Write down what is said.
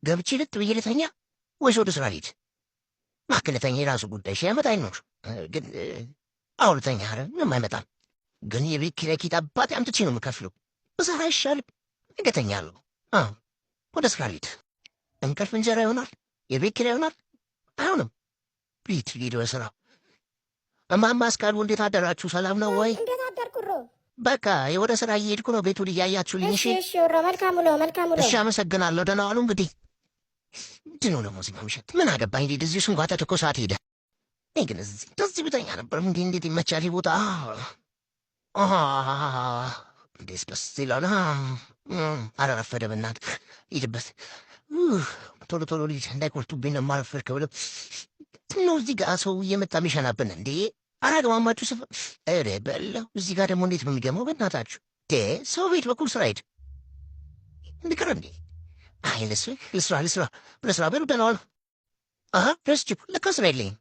ገብቼ ልጥ ብዬ ልተኛ ወይስ ወደ ስራ ልሂድ? እባክህ ልተኛ፣ የራሱ ጉዳይ ሺህ ዓመት አይኖር። ግን አሁን ልተኛ። ኧረ ምንም አይመጣም። ግን የቤት ኪራይ ኪት አባቴ አምጥቼ ነው የምከፍለው። ብሰራ አይሻልም? ነገ እተኛለሁ። ወደ ስራ ልሂድ። እንቅልፍ እንጀራ ይሆናል፣ የቤት ኪራይ ይሆናል። አይሆንም። ቤት ልሂድ በስራ። እማማ እስካሉ እንዴት አደራችሁ? ሰላም ነው ወይ? እንዴት አደርኩ? በቃ ወደ ስራ እየሄድኩ ነው። ቤቱን እያያችሁልኝ። እሺ እሺ፣ መልካም ውሎ፣ መልካም ውሎ። እሺ፣ አመሰግናለሁ። ደህና ዋሉ። እንግዲህ ምንድን ነው ደግሞ እዚህ ማምሸት? ምን አገባኝ? እንዴት እዚህ እሱን ጓታ ተኮ ሰዓት ሄደ። እኔ ግን እዚህ ብተኛ ነበር። እንዴት ይመቻል ቦታ! እንዴት ደስ ይላል። አረፈደ። በእናትህ ሂድበት። ቶሎ ቶሎ ልጅ እንዳይቆርጡብኝ ነው የማልፈር ከብለ ነው እዚህ ጋር ሰው እየመጣ የሚሸናብን እንዴ? አላገማማችሁ ስፍ ኧረ በለው። እዚህ ጋር ደግሞ እንዴት ነው የሚገመው? በእናታችሁ ሰው ቤት በኩል ስራ ሄድ እንድቀረ እንዴ? አይ ልስራ በሉ። ደህና ዋሉ። ረስቼ ለካ ስራ የለኝም።